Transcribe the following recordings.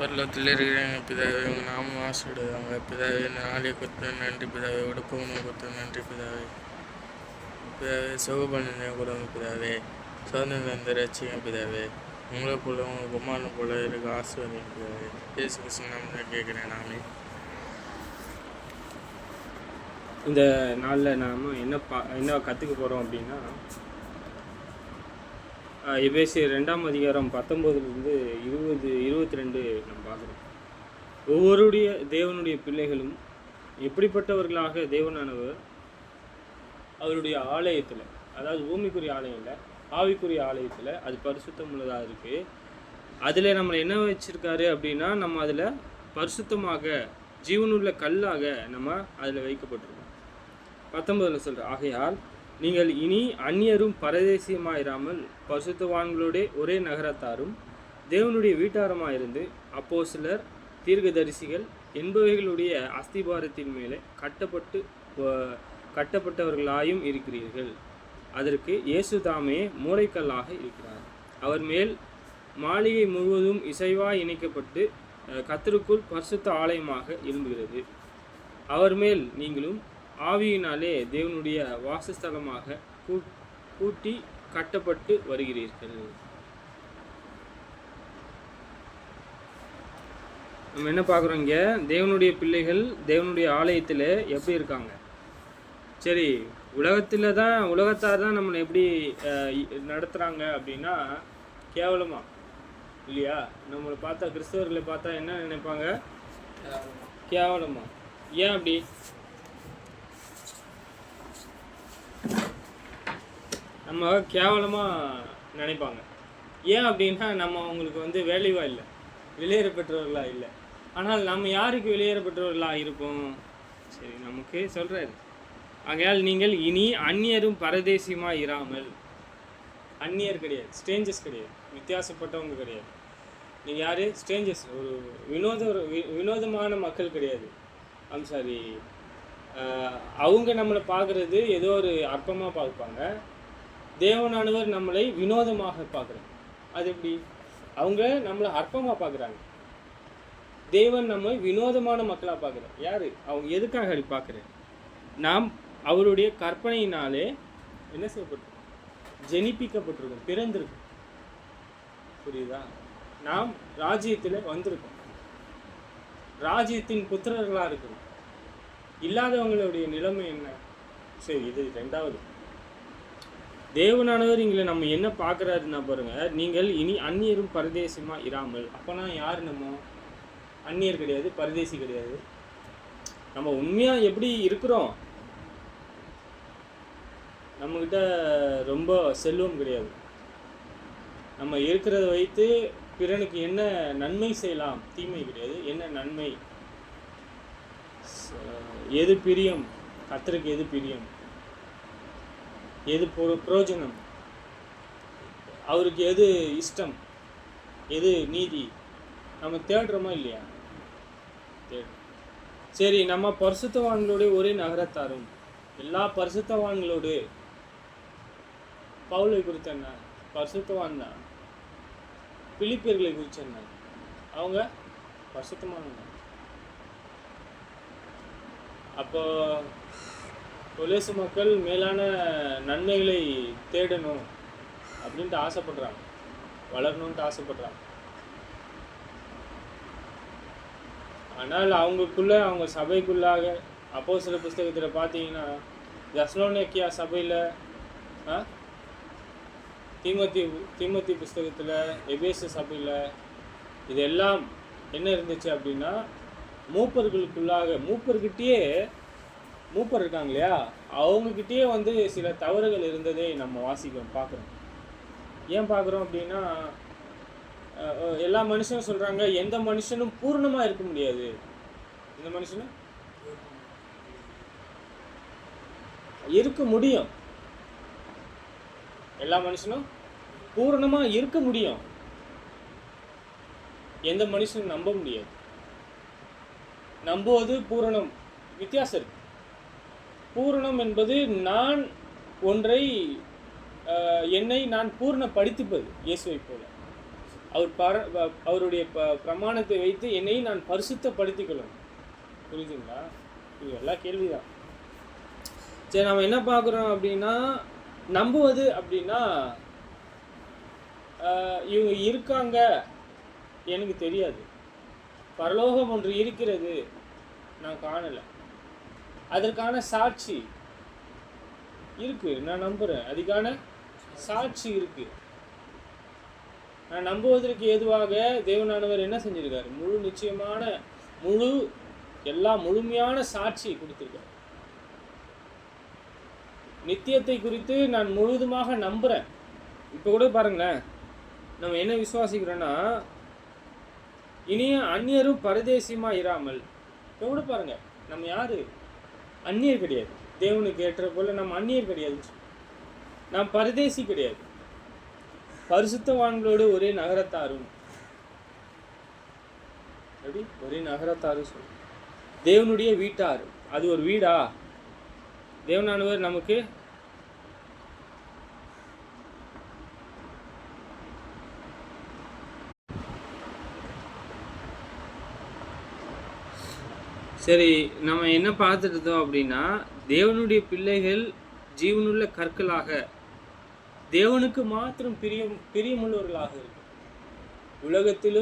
பரலோகத்தில் இருக்கிற எங்கள் பிதாவே, உங்கள் நாமம் ஆசைப்படுவாங்க. பிதாவே, இந்த நாளை கொடுத்த நன்றி பிதாவே. உடுப்பவனும் கொடுத்த நன்றி பிதாவே. பிதாவே, சுகபலனை கொடுங்க பிதாவே. சுதந்திரம் தந்த ரட்சிங்க பிதாவே. உங்களை போல உங்கள் குமாரனை போல இருக்க ஆசீர்வாதம் பிதாவே. இயேசு கிறிஸ்து நாமத்தில் கேட்குறேன் நாமே. இந்த நாளில் நாம் என்ன கற்றுக்க போகிறோம் அப்படின்னா, எபேசியர் 2ஆம் அதிகாரம் 19 22 நம்ம பார்க்குறோம். ஒவ்வொருடைய தேவனுடைய பிள்ளைகளும் எப்படிப்பட்டவர்களாக தேவனானவர் அவருடைய ஆலயத்தில், அதாவது பூமிக்குரிய ஆலயம் இல்லை, ஆவிக்குரிய ஆலயத்தில் அது பரிசுத்தம் உள்ளதாக இருக்குது. அதில் நம்மளை என்ன வச்சுருக்காரு அப்படின்னா, நம்ம அதில் பரிசுத்தமாக ஜீவனுள்ள கல்லாக நம்ம அதில் வைக்கப்பட்டிருக்கோம். 19 சொல்கிற, ஆகையால் நீங்கள் இனி அந்நியரும் பரதேசியமாயிராமல் பரிசுத்தவான்களோட ஒரே நகரத்தாரும் தேவனுடைய வீட்டாரமாயிருந்து அப்போஸ்தலர், தீர்க்கதரிசிகள் என்பவைகளுடைய அஸ்திபாரத்தின் மேலே கட்டப்பட்டவர்களாயும் இருக்கிறீர்கள். அதற்கு இயேசு தாமே மூலைக்கல்லாக இருக்கிறார். அவர் மேல் மாளிகை முழுவதும் இசைவாய் இணைக்கப்பட்டு கர்த்தருக்குள் பரிசுத்த ஆலயமாக எழும்புகிறது. அவர் மேல் நீங்களும் ஆவியினாலே தேவனுடைய வாசஸ்தலமாக கூட்டி கட்டப்பட்டு வருகிறீர்கள். நம்ம என்ன பார்க்குறோம் இங்கே? தேவனுடைய பிள்ளைகள் தேவனுடைய ஆலயத்தில் எப்படி இருக்காங்க? சரி, உலகத்தார் தான் நம்மளை எப்படி நடத்துகிறாங்க அப்படின்னா கேவலமாக இல்லையா? நம்மளை பார்த்தா, கிறிஸ்தவர்களை பார்த்தா என்ன நினைப்பாங்க? கேவலமாக. ஏன் அப்படி? நம்ம கேவலமாக நினைப்பாங்க. ஏன் அப்படின்னா நம்ம அவங்களுக்கு வேலைவா இல்லை, வெளியேற பெற்றவர்களாக இல்லை. ஆனால் நம்ம யாருக்கு வெளியேற பெற்றவர்களாக இருப்போம்? சரி, நமக்கு சொல்கிறாரு, ஆகையால் நீங்கள் இனி அந்நியரும் பரதேசியமாக இராமல். அந்நியர் கிடையாது, ஸ்ட்ரேஞ்சர்ஸ் கிடையாது, வித்தியாசப்பட்டவங்க கிடையாது. நீங்கள் யார்? ஸ்ட்ரேஞ்சர்ஸ். ஒரு வினோதமான மக்கள் கிடையாது. சாரி, அவங்க நம்மளை பார்க்குறது ஏதோ ஒரு அற்பமாக பார்ப்பாங்க. தேவனானவர் நம்மளை வினோதமாக பார்க்குறாங்க. அது எப்படி? அவங்க நம்மளை அற்பமாக பார்க்குறாங்க. தேவன் நம்ம வினோதமான மக்களாக பார்க்குறார். யார்? அவங்க எதுக்காக அப்படி பார்க்குறாரு? நாம் அவருடைய கற்பனையினாலே என்ன செய்யப்பட்டிருக்கோம்? ஜெனிப்பிக்கப்பட்டிருக்கோம், பிறந்திருக்கோம். புரியுதா? நாம் ராஜ்யத்தில் வந்திருக்கோம், ராஜ்யத்தின் புத்திரர்களாக இருக்கிறோம். இல்லாதவங்களுடைய நிலைமை என்ன? சரி, இது 2வது. தேவனானவர் இங்கே நம்ம என்ன பார்க்குறாருன்னா பாருங்க, நீங்கள் இனி அந்நியரும் பரதேசியமாக இராமல். அப்போனா யார்? நம்ம அந்நியர் கிடையாது, பரதேசி கிடையாது. நம்ம உண்மையாக எப்படி இருக்கிறோம்? நம்மக்கிட்ட ரொம்ப செல்வம் கிடையாது. நம்ம இருக்கிறத வைத்து பிறனுக்கு என்ன நன்மை செய்யலாம், தீமை கிடையாது. என்ன நன்மை, எது பிரியம், கர்த்தருக்கு எது பிரியம், எது பிரயோஜனம், அவருக்கு எது இஷ்டம், எது நீதி, நம்ம தேடுறோமா இல்லையா? தேடுறோம். சரி, நம்ம பரிசுத்தவான்களோட ஒரே நகரத்தாரும். எல்லா பரிசுத்தவான்களோடு. பவுலை குறித்து என்ன? பரிசுத்தவான் தான். பிலிப்பியர்களை குறித்து என்ன? அவங்க பரிசுத்தமானவங்க. அப்போ கொலேசு மக்கள் மேலான நன்மைகளை தேடணும் அப்படின்ட்டு ஆசைப்படுறாங்க, வளரணுன்ட்டு ஆசைப்படுறாங்க. ஆனால் அவங்க சபைக்குள்ளாக அப்போஸ்தலர் புஸ்தகத்தில் பார்த்தீங்கன்னா, தெசலோனிக்கேயா சபையில், தீமோத்தி புஸ்தகத்தில், எபேசு சபையில், இதெல்லாம் என்ன இருந்துச்சு அப்படின்னா, மூப்பர்களுக்குள்ளாக மூப்பர் இருக்காங்க இல்லையா, அவங்கக்கிட்டேயே சில தவறுகள் இருந்ததே நம்ம பார்க்குறோம். ஏன் பார்க்குறோம் அப்படின்னா, எல்லா மனுஷனும் சொல்கிறாங்க, எந்த மனுஷனும் பூர்ணமாக இருக்க முடியாது. எந்த மனுஷனும் இருக்க முடியும், எல்லா மனுஷனும் பூரணமாக இருக்க முடியும். எந்த மனுஷனும் நம்ப முடியாது. நம்புவது பூரணம் வித்தியாசம் இருக்கு. பூரணம் என்பது நான் ஒன்றை என்னை நான் பூர்ணப்படுத்திப்பது, இயேசுவை போல. அவருடைய பிரமாணத்தை வைத்து என்னை நான் பரிசுத்தப்படுத்திக் கொள்ளணும். புரியுதுங்களா? இது எல்லா கேள்விதான். சரி, நம்ம என்ன பார்க்குறோம் அப்படின்னா, நம்புவது அப்படின்னா இவங்க இருக்காங்க, எனக்கு தெரியாது, பரலோகம் ஒன்று இருக்கிறது, நான் காணலை, அதற்கான சாட்சி இருக்கு, நான் நம்புகிறேன், அதுக்கான சாட்சி இருக்கு. நான் நம்புவதற்கு ஏதுவாக தேவனானவர் என்ன செஞ்சிருக்காரு? முழு நிச்சயமான முழுமையான சாட்சி கொடுத்துருக்காரு. நித்தியத்தை குறித்து நான் முழுவதுமாக நம்புகிறேன். இப்போ கூட பாருங்களேன், நம்ம என்ன விசுவாசிக்கிறோன்னா, இனிய அந்நியரும் பரதேசியமாக இராமல். இப்போ கூட பாருங்க, நம்ம யாரு? அந்நியர் கிடையாது. தேவனுக்கு ஏற்ற போல நம்ம அந்நியர் கிடையாது, நாம் பரதேசி கிடையாது, பரிசுத்தவான்களோடு ஒரே நகரத்தாரும். எப்படி? ஒரே நகரத்தாரும் சொல்லு. தேவனுடைய வீட்டார். அது ஒரு வீடா? தேவனானவர் நமக்கு சரி, நம்ம என்ன பார்த்துட்டு இருந்தோம் அப்படின்னா, தேவனுடைய பிள்ளைகள் ஜீவனுள்ள கற்களாக தேவனுக்கு மாத்திரம் பிரியமுள்ளவர்களாக இருக்கு. உலகத்தில்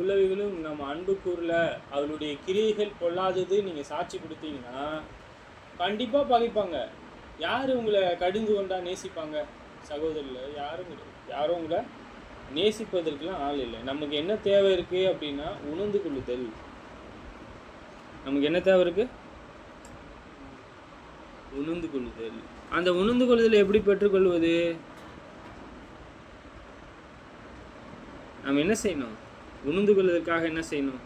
உள்ளவைகளும் நம்ம அன்பு கூறல, அவளுடைய கிரியைகள் பொல்லாதது நீங்கள் சாட்சி கொடுத்தீங்கன்னா கண்டிப்பாக பகைப்பாங்க. யார் உங்களை கடிந்து கொண்டா நேசிப்பாங்க? சகோதரில் யாரும் கிடையாது. யாரும் உங்களை நேசிப்பதற்கெல்லாம் ஆள் இல்லை. நமக்கு என்ன தேவை இருக்குது அப்படின்னா உணர்ந்து கொள்ளுதல். நமக்கு என்ன தேவை இருக்குது? உணர்ந்து கொள்ளுதல். அந்த உணர்ந்து கொள்ளுதலை எப்படி பெற்றுக்கொள்வது? நம்ம என்ன செய்யணும்? உணர்ந்து கொள்வதற்காக என்ன செய்யணும்?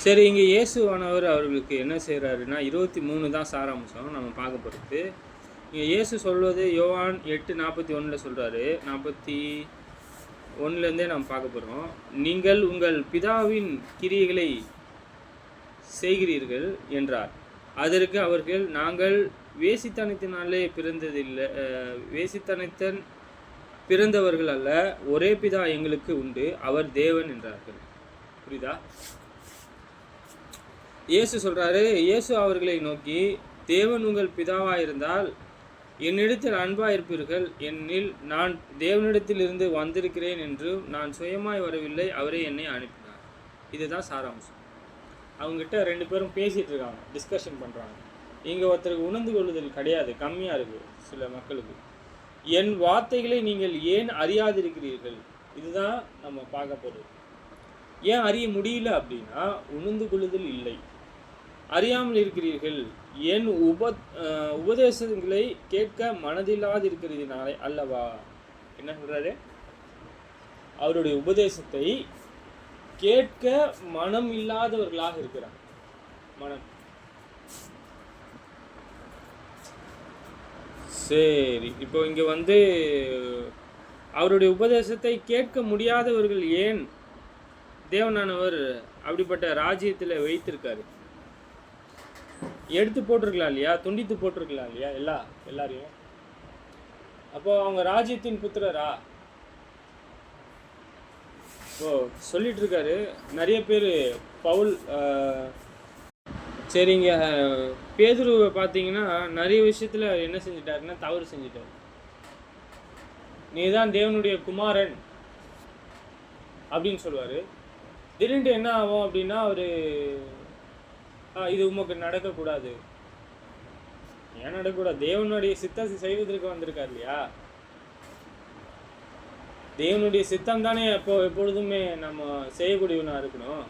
சரி, இங்கே இயேசுவானவர் அவர்களுக்கு என்ன செய்கிறாருன்னா 23 தான் சாராம்சம் நம்ம பார்க்க போகிறது. இங்கே இயேசு சொல்வது யோவான் 8:41 சொல்கிறாரு. 41லேருந்தே நம்ம பார்க்க போகிறோம். நீங்கள் உங்கள் பிதாவின் கிரியைகளை செய்கிறீர்கள் என்றார். அதற்கு அவர்கள், நாங்கள் வேசித்தனத்தினாலே வேசித்தனத்தன் பிறந்தவர்கள் அல்ல, ஒரே பிதா எங்களுக்கு உண்டு, அவர் தேவன் என்றார்கள். புரியுதா? இயேசு சொல்கிறாரு, இயேசு அவர்களை நோக்கி, தேவன் உங்கள் பிதாவாயிருந்தால் என்னிடத்தில் அன்பாயிருப்பீர்கள், என்னில் நான் தேவனிடத்தில் இருந்து வந்திருக்கிறேன் என்றும் நான் சுயமாய் வரவில்லை, அவரே என்னை அனுப்பினார். இதுதான் சாராம்சம். அவங்ககிட்ட 2 பேரும் பேசிகிட்டு இருக்காங்க, டிஸ்கஷன் பண்ணுறாங்க. இங்கே ஒருத்தருக்கு உணர்ந்து கொள்ளுதல் கிடையாது, கம்மியாக இருக்குது சில மக்களுக்கு. என் வார்த்தைகளை நீங்கள் ஏன் அறியாதிருக்கிறீர்கள்? இதுதான் நம்ம பார்க்க போகிறது. ஏன் அறிய முடியல அப்படின்னா உணர்ந்து கொள்ளுதல் இல்லை. அறியாமல் இருக்கிறீர்கள், என் உபதேசங்களை கேட்க மனதில்லாது இருக்கிறதுனாலே அல்லவா. என்ன சொல்றாரு? அவருடைய உபதேசத்தை கேட்க மனம் இல்லாதவர்களாக இருக்கிறார். மனம். சரி, இப்போ இங்க அவருடைய உபதேசத்தை கேட்க முடியாதவர்கள் ஏன் தேவனானவர் அப்படிப்பட்ட ராஜ்யத்தில் வைத்திருக்காரு? எடுத்து போட்டிருக்கலாம் இல்லையா? துண்டித்து போட்டிருக்கலாம் இல்லையா? எல்லாரையும். அப்போ அவங்க ராஜ்யத்தின் புத்திரரா? ஓ, சொல்லிட்டு இருக்காரு. நிறைய பேர் பவுல், சரிங்க, பேதுருவை பார்த்தீங்கன்னா நிறைய விஷயத்தில் என்ன செஞ்சிட்டாருன்னா தவறு செஞ்சிட்டாரு. நீ தான் தேவனுடைய குமாரன் அப்படின்னு சொல்லுவார். திடீர்னு என்ன ஆகும் அப்படின்னா அவர், இது உமக்கு நடக்கக்கூடாது, ஏன் நடக்கூடாது? தேவனுடைய சித்தத்தை செய்வதற்கு வந்திருக்கார் இல்லையா? தேவனுடைய சித்தம் தானே எப்பொழுதுமே நம்ம செய்யக்கூடியவனா இருக்கணும்.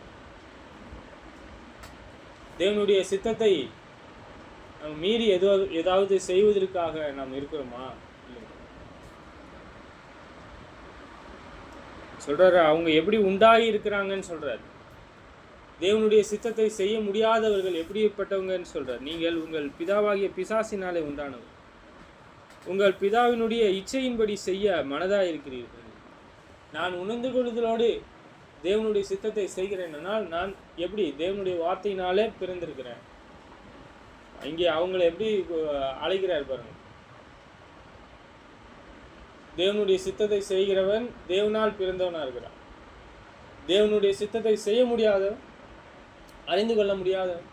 தேவனுடைய சித்தத்தை நம்ம மீறி ஏதாவது செய்வதற்காக நாம் இருக்கிறோமா? சொல்றாரு, அவங்க எப்படி உண்டாகி இருக்கிறாங்கன்னு சொல்றாரு. தேவனுடைய சித்தத்தை செய்ய முடியாதவர்கள் எப்படிப்பட்டவங்கன்னு சொல்றார். நீங்கள் உங்கள் பிதாவாகிய பிசாசினாலே உண்டானவர், உங்கள் பிதாவினுடைய இச்சையின்படி செய்ய மனதாக இருக்கிறீர்கள். நான் உணர்ந்து கொள்ளுதலோடு தேவனுடைய சித்தத்தை செய்கிறேன்னால் நான் எப்படி தேவனுடைய வார்த்தையினாலே பிறந்திருக்கிறேன். இங்கே அவங்களை எப்படி அழைக்கிறார் பாருங்க. தேவனுடைய சித்தத்தை செய்கிறவன் தேவனால் பிறந்தவனா இருக்கிறான். தேவனுடைய சித்தத்தை செய்ய முடியாதவன், அறிந்து கொள்ள முடியாதவன்.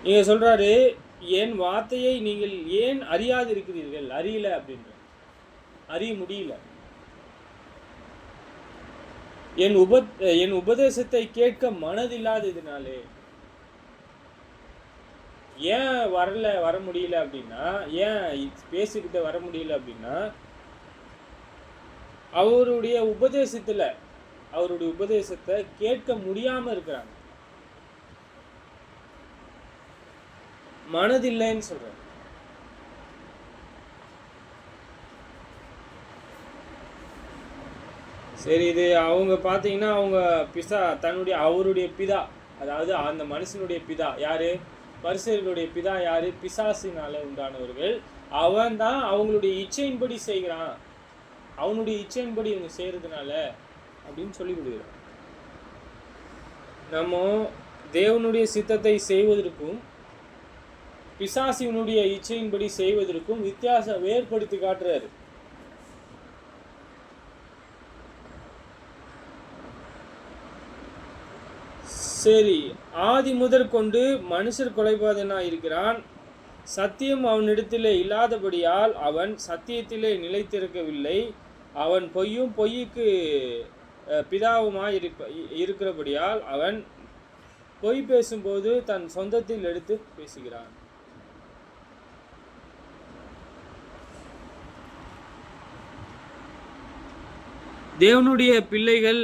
நீங்க சொல்றாரு, என் வார்த்தையை நீங்கள் ஏன் அறியாது இருக்கிறீர்கள்? அறியல அப்படின்ற, அறிய முடியல. என் உபதேசத்தை கேட்க மனதில்லாததுனாலே. ஏன் வர முடியல அப்படின்னா, ஏன் பேசிக்கிட்ட வர முடியல அப்படின்னா, அவருடைய உபதேசத்தை கேட்க முடியாம இருக்கிறாங்க. மனதில்லைன்னு சொல்ற. சரி, இது அவங்க பார்த்தீங்கன்னா அவங்க அவருடைய பிதா, அதாவது அந்த மனுஷனுடைய பிதா யாரு? பரிசேயர்களுடைய பிதா யாரு? பிசாசினால உண்டானவர்கள். அவன் தான் அவங்களுடைய இச்சையின்படி செய்கிறான், அவனுடைய இச்சையின்படி இவங்க செய்யறதுனால அப்படின்னு சொல்லி விடுகிறான். நம்ம தேவனுடைய சித்தத்தை செய்வதற்கும் பிசாசினுடைய இச்சையின்படி செய்வதற்கும் வித்தியாசம் வேறுபடுத்தி காட்டுறாரு. சரி, ஆதி முதற் கொண்டு மனுஷர் கொலைபாதனாய் இருக்கிறான். சத்தியம் அவனிடத்திலே இல்லாதபடியால் அவன் சத்தியத்திலே நிலைத்திருக்கவில்லை. அவன் பொய்க்கு பிதாவுமாய் இருக்கிறபடியால் அவன் பொய் பேசும்போது தன் சொந்தத்தில் எடுத்து பேசுகிறான். தேவனுடைய பிள்ளைகள்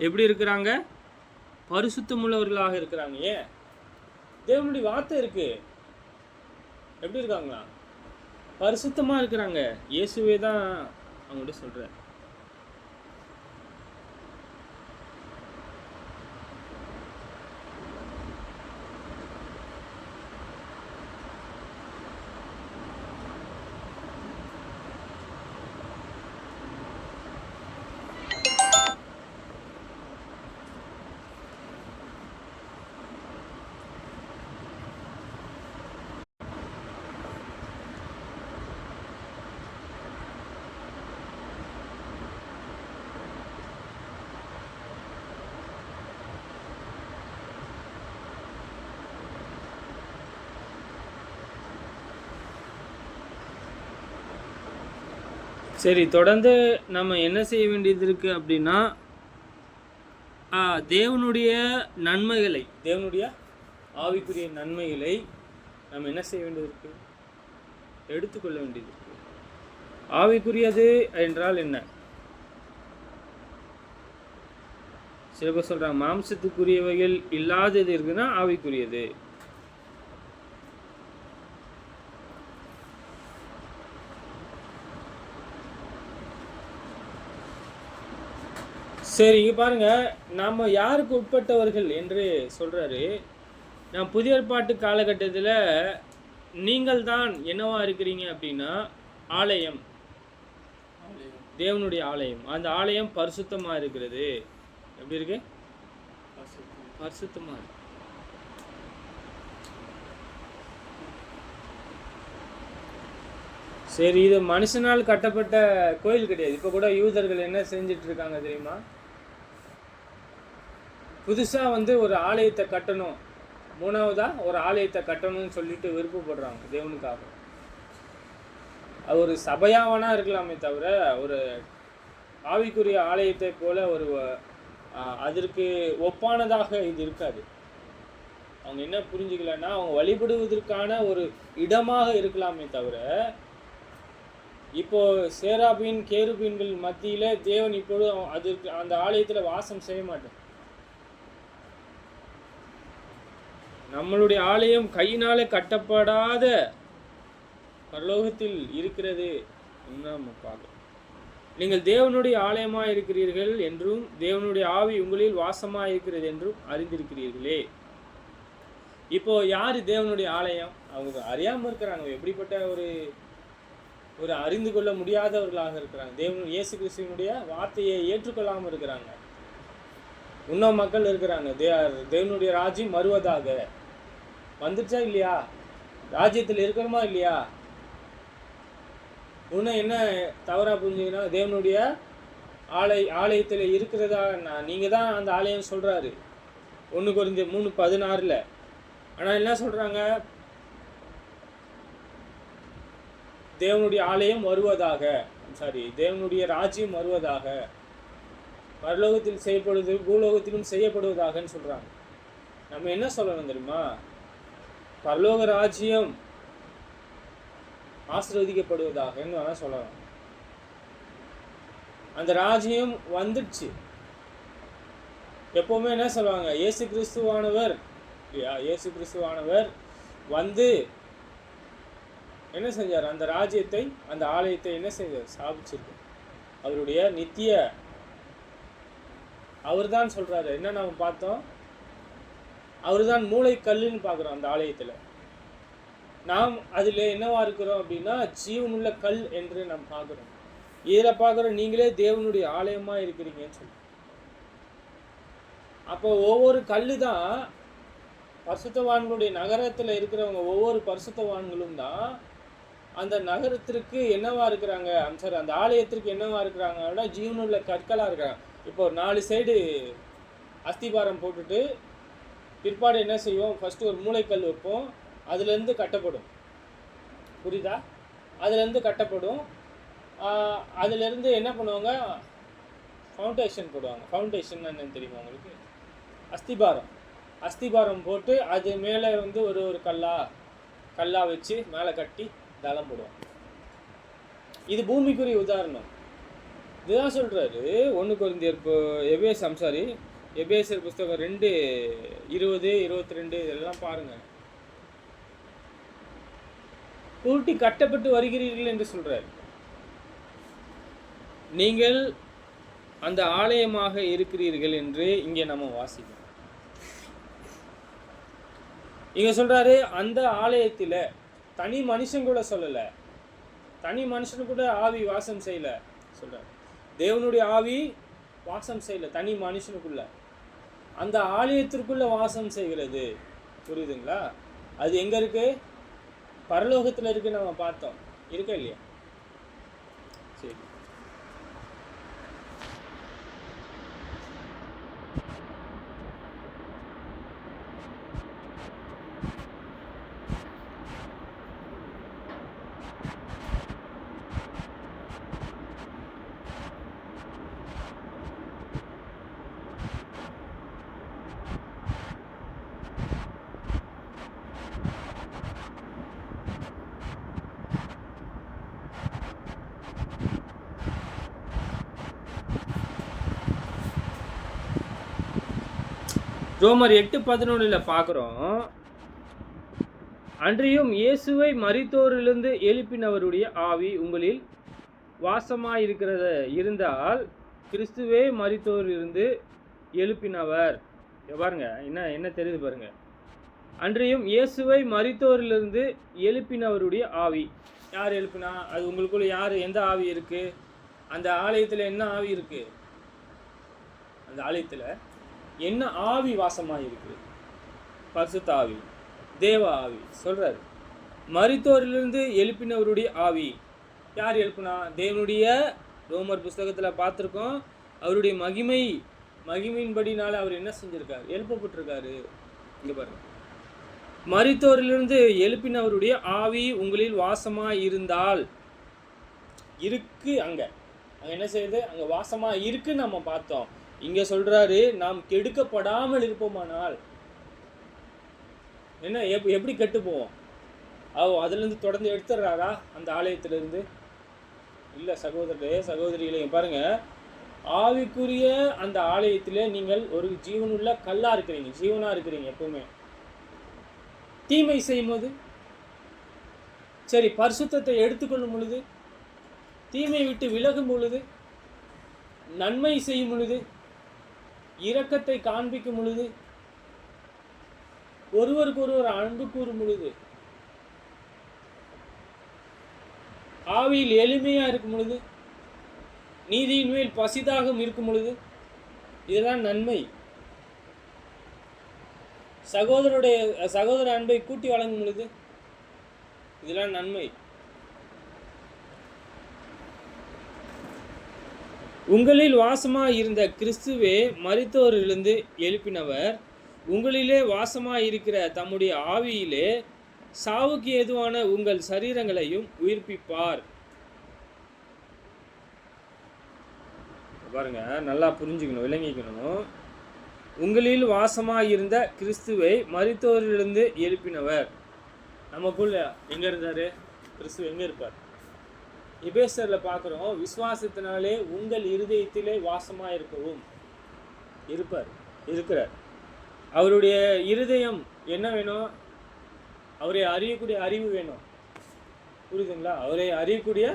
எப்படி இருக்கிறாங்க? பரிசுத்தமுள்ளவர்களாக இருக்கிறாங்க. ஏன்? தேவனுடைய வார்த்தை இருக்கு. எப்படி இருக்காங்களா? பரிசுத்தமா இருக்கிறாங்க. இயேசுவே தான் அவங்கள்ட்ட சொல்றார். சரி, தொடர்ந்து நம்ம என்ன செய்ய வேண்டியது இருக்குது அப்படின்னா, தேவனுடைய நன்மைகளை, தேவனுடைய ஆவிக்குரிய நன்மைகளை நம்ம என்ன செய்ய வேண்டியது இருக்குது? எடுத்துக்கொள்ள வேண்டியது இருக்குது. ஆவிக்குரியது என்றால் என்ன? சில பேர் சொல்கிறாங்க மாம்சத்துக்குரியவைகள் இல்லாதது இருக்குன்னா ஆவிக்குரியது. சரி, இங்கே பாருங்கள், நம்ம யாருக்கு உட்பட்டவர்கள் என்று சொல்கிறாரு. நான் புதிய ஏற்பாட்டு காலகட்டத்தில் நீங்கள் தான் என்னவா இருக்கிறீங்க அப்படின்னா ஆலயம், தேவனுடைய ஆலயம். அந்த ஆலயம் பரிசுத்தமாக இருக்கிறது. எப்படி இருக்கு? பரிசுத்தமாக இருக்கு. சரி, இது மனுஷனால் கட்டப்பட்ட கோயில் கிடையாது. இப்போ கூட யூதர்கள் என்ன செஞ்சிட்டு இருக்காங்க தெரியுமா? புதுசாக ஒரு ஆலயத்தை கட்டணும், மூணாவதாக ஒரு ஆலயத்தை கட்டணும்னு சொல்லிட்டு விருப்பப்படுறாங்க தேவனுக்காக. அது ஒரு சபையாவனா இருக்கலாமே தவிர ஒரு ஆவிக்குரிய ஆலயத்தை போல ஒரு அதற்கு ஒப்பானதாக இது இருக்காது. அவங்க என்ன புரிஞ்சுக்கலன்னா, அவங்க வழிபடுவதற்கான ஒரு இடமாக இருக்கலாமே தவிர, இப்போ சேராபீன் கேருபீன்கள் மத்தியில தேவன் இப்பொழுது அதற்கு அந்த ஆலயத்துல வாசம் செய்ய மாட்டார். நம்மளுடைய ஆலயம் கையினாலே கட்டப்படாத பரலோகத்தில் இருக்கிறது நம்ம பார்க்கலாம். நீங்கள் தேவனுடைய ஆலயமாக இருக்கிறீர்கள் என்றும் தேவனுடைய ஆவி உங்களில் வாசமாக இருக்கிறது என்றும் அறிந்திருக்கிறீர்களே. இப்போ யார் தேவனுடைய ஆலயம்? அவங்க அறியாமல் இருக்கிறாங்க. எப்படிப்பட்ட ஒரு அறிந்து கொள்ள முடியாதவர்களாக இருக்கிறாங்க. இயேசு கிறிஸ்துவினுடைய வார்த்தையை ஏற்றுக்கொள்ளாமல் இருக்கிறாங்க. இன்னும் மக்கள் இருக்கிறாங்க. தேவனுடைய ராஜ்யம் வருவதாக வந்துச்சா இல்லையா? ராஜ்யத்தில் இருக்கிறோமா இல்லையா? இன்னும் என்ன தவறா புரிஞ்சுங்கன்னா, தேவனுடைய ஆலயத்தில் இருக்கிறதா நீங்கள் தான் அந்த ஆலயம் சொல்கிறாரு 1 கொரிந்தியர் 3:16. ஆனால் என்ன சொல்கிறாங்க? தேவனுடைய ஆலயம் வருவதாக, தேவனுடைய ராஜ்யம் வருவதாக, பரலோகத்தில் செய்யப்படுவது பூலோகத்திலும் செய்யப்படுவதாகன்னு சொல்கிறாங்க. நம்ம என்ன சொல்லணும் தெரியுமா? பரலோக ராஜ்யம் ஆசீர்வதிக்கப்படுவதாகன்னு வேணா சொல்லலாம். அந்த ராஜ்யம் வந்துடுச்சு. எப்பவுமே என்ன சொல்லுவாங்க? இயேசு கிறிஸ்துவானவர் இல்லையா? இயேசு கிறிஸ்துவானவர் வந்து என்ன செஞ்சார்? அந்த ராஜ்யத்தை, அந்த ஆலயத்தை என்ன செய்தார்? ஸ்தாபிச்சிருக்கு. அவருடைய நித்திய அவர் தான் சொல்றாரு. என்ன நம்ம பார்த்தோம்? அவர் தான் மூளைக்கல்லுன்னு பார்க்குறோம். அந்த ஆலயத்தில் நாம் அதில் என்னவா இருக்கிறோம் அப்படின்னா, ஜீவனுள்ள கல் என்று நாம் பார்க்குறோம். இதில் பார்க்குறோம், நீங்களே தேவனுடைய ஆலயமாக இருக்கிறீங்கன்னு சொல்லி. அப்போ ஒவ்வொரு கல்லு தான் பரிசுத்தவான்களுடைய நகரத்தில் இருக்கிறவங்க, ஒவ்வொரு பரிசுத்தவான்களும் தான் அந்த நகரத்திற்கு என்னவா இருக்கிறாங்க, அந்த ஆலயத்திற்கு என்னவா இருக்கிறாங்க அப்படின்னா, ஜீவனுள்ள கற்களாக இருக்கிறாங்க. இப்போ 4 சைடு அஸ்திபாரம் போட்டுட்டு பிற்பாடு என்ன செய்வோம்? ஃபஸ்ட்டு ஒரு மூளைக்கல் வைப்போம். அதுலேருந்து கட்டப்படும். புரியுதா? அதுலேருந்து கட்டப்படும். அதுலேருந்து என்ன பண்ணுவாங்க? ஃபவுண்டேஷன் போடுவாங்க. ஃபவுண்டேஷன் என்னன்னு தெரியுமா உங்களுக்கு? அஸ்திபாரம் போட்டு அது மேலே வந்து ஒரு கல்லா வச்சு மேலே கட்டி தளம் போடுவாங்க. இது பூமிக்குரிய உதாரணம். இதுதான் சொல்கிறாரு 1 கொரிந்தியர் எபேசியர் புஸ்தகம் 2:20-22 இதெல்லாம் பாருங்கள். கூட்டி கட்டப்பட்டு வருகிறீர்கள் என்று சொல்றார். நீங்கள் அந்த ஆலயமாக இருக்கிறீர்கள் என்று இங்கே நம்ம வாசிக்கிறோம். இங்க சொல்றாரு, அந்த ஆலயத்தில் தனி மனுஷன் கூட சொல்லல, தனி மனுஷன் கூட ஆவி வாசம் செய்யல சொல்றாரு. தேவனுடைய ஆவி வாசம் செய்யல தனி மனுஷனுக்குள்ள, அந்த ஆலயத்திற்குள்ள வாசம் செய்கிறது. புரியுதுங்களா? அது எங்க இருக்கு? பரலோகத்தில் இருக்கு. நம்ம பார்த்தோம். இருக்கா இல்லையா? சரி. ரோமர் 8:11 பார்க்குறோம். அன்றியும் இயேசுவை மரித்தோரிலிருந்து எழுப்பினவருடைய ஆவி உங்களில் இருந்தால் கிறிஸ்துவே மரித்தோரிலிருந்து எழுப்பினவர். பாருங்க, என்ன தெரியுது பாருங்க. அன்றியும் இயேசுவை மரித்தோரிலிருந்து எழுப்பினவருடைய ஆவி. யார் எழுப்பினா? அது உங்களுக்குள்ள எந்த ஆவி இருக்கு? அந்த ஆலயத்தில் என்ன ஆவி இருக்கு? அந்த ஆலயத்தில் என்ன ஆவி வாசமாக இருக்குது? பரிசுத்த ஆவி, தேவ ஆவி. சொல்றாரு, மரித்தோரிலிருந்து எழுப்பினவருடைய ஆவி. யார் எழுப்புனா? தேவனுடைய, ரோமர் புஸ்தகத்தில் பார்த்துருக்கோம், அவருடைய மகிமையின்படினால அவர் என்ன செஞ்சிருக்காரு? எழுப்பப்பட்டிருக்காரு. இங்கே பாருங்க, மரித்தோரிலிருந்து எழுப்பினவருடைய ஆவி உங்களில் வாசமாக இருந்தால் இருக்கு. அங்கே என்ன செய்யுது? அங்கே வாசமாக இருக்குன்னு நம்ம பார்த்தோம். இங்க சொல்றாரு, நாம் கெடுக்கப்படாமல் இருப்போமானால் என்ன எப்படி கெட்டு போவோம்? அதுல இருந்து தொடர்ந்து எடுத்துடுறாரா அந்த ஆலயத்திலிருந்து? இல்ல சகோதரரே, சகோதரிகளே, பாருங்க, ஆவிக்குரிய அந்த ஆலயத்திலே நீங்கள் ஒரு ஜீவனுள்ள கல்லா இருக்கிறீங்க, ஜீவனா இருக்கிறீங்க. எப்பவுமே தீமை செய்யும் போது சரி, பரிசுத்தத்தை எடுத்துக்கொள்ளும் பொழுது, தீமை விட்டு விலகும் பொழுது, நன்மை செய்யும் பொழுது, இரக்கத்தை காண்பிக்கும் பொழுது, ஒருவருக்கு ஒருவர் அன்பு கூறும் பொழுது, ஆவியில் எளிமையா இருக்கும் பொழுது, நீதியின் மேல் பசிதாகம் இருக்கும் பொழுது, இதெல்லாம் நன்மை. சகோதர அன்பை கூட்டி வழங்கும் பொழுது, இதெல்லாம் நன்மை. உங்களில் வாசமாய் இருந்த கிறிஸ்துவே மரித்தோரிலிருந்து எழுப்பினவர், உங்களிலே வாசமாய் இருக்கிற தம்முடைய ஆவியிலே சாவுக்கு ஏதுவான உங்கள் சரீரங்களையும் உயிர்ப்பிப்பார். பாருங்க, நல்லா புரிஞ்சுக்கணும், விளங்கிக்கணும். உங்களில் வாசமாய் இருந்த கிறிஸ்துவை மரித்தோரிலிருந்து எழுப்பினவர். நமக்குள்ள எங்க இருந்தாரு கிறிஸ்து? எங்க இருப்பார்? எபேசியர்ல பார்க்கிறோம், விசுவாசத்தினாலே உங்கள் இருதயத்திலே வாசமா இருக்கவும் இருக்கிறார். அவருடைய இருதயம் என்ன வேணும்? அவரை அறியக்கூடிய அறிவு வேணும். புரியுதுங்களா? அவரை அறியக்கூடிய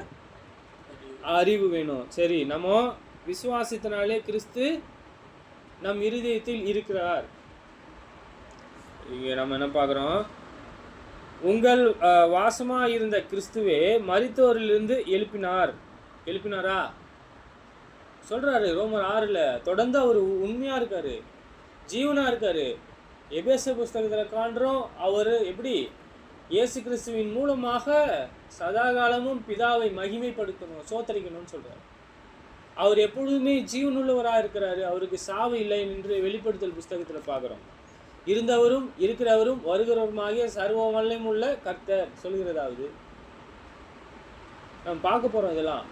அறிவு வேணும். சரி, நம்ம விசுவாசத்தினாலே கிறிஸ்து நம் இருதயத்தில் இருக்கிறார். இங்க நம்ம என்ன பார்க்கிறோம்? உங்கள் வாசமா இருந்த கிறிஸ்துவே மரித்தோரிலிருந்து எழுப்பினாரா சொல்றாரு ரோமர் 6ல். தொடர்ந்து அவர் உண்மையா இருக்காரு, ஜீவனா இருக்காரு. எபேசிய புஸ்தகத்துல காண்றோம், அவர் எப்படி இயேசு கிறிஸ்துவின் மூலமாக சதாகாலமும் பிதாவை மகிமைப்படுத்தணும், சோத்தரிக்கணும்னு சொல்றாரு. அவர் எப்பொழுதுமே ஜீவனுள்ளவராக இருக்கிறாரு, அவருக்கு சாவு இல்லை என்று வெளிப்படுத்தல் புஸ்தகத்துல பார்க்கிறோம். இருந்தவரும் இருக்கிறவரும் வருகிறவருமாகிய சர்வ வல்லமையும் உள்ள கர்த்தர் சொல்கிறதாவது நம்ம பார்க்க போறோம். இதெல்லாம்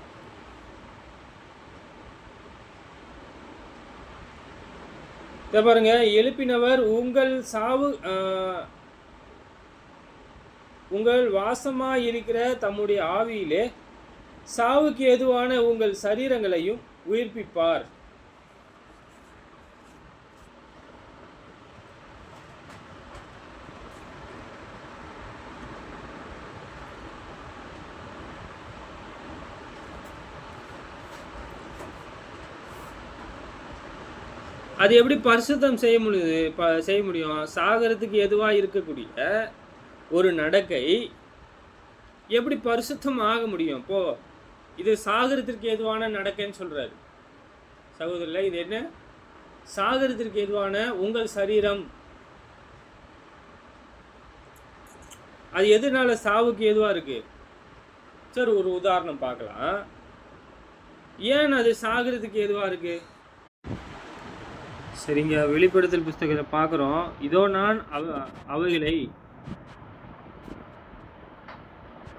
பாருங்க, எழுப்பினவர் உங்கள் வாசமாய் இருக்கிற தம்முடைய ஆவியிலே சாவுக்கு ஏதுவான உங்கள் சரீரங்களையும் உயிர்ப்பிப்பார். அது எப்படி பரிசுத்தம் செய்ய முடியும்? சாகரத்துக்கு எதுவாக இருக்கக்கூடிய ஒரு நடக்கை எப்படி பரிசுத்தம் ஆக முடியும்? இப்போ இது சாகரத்திற்கு எதுவான நடக்கைன்னு சொல்றாரு சகோதரர்களே. இது என்ன? சாகரத்திற்கு எதுவான உங்கள் சரீரம். அது எதனால சாவுக்கு எதுவா இருக்கு? சரி, ஒரு உதாரணம் பார்க்கலாம். ஏன் அது சாகரத்துக்கு எதுவா இருக்கு? சரிங்க, வெளிப்படுத்தல் புஸ்தகத்தை பார்க்குறோம். இதோ நான் அவைகளை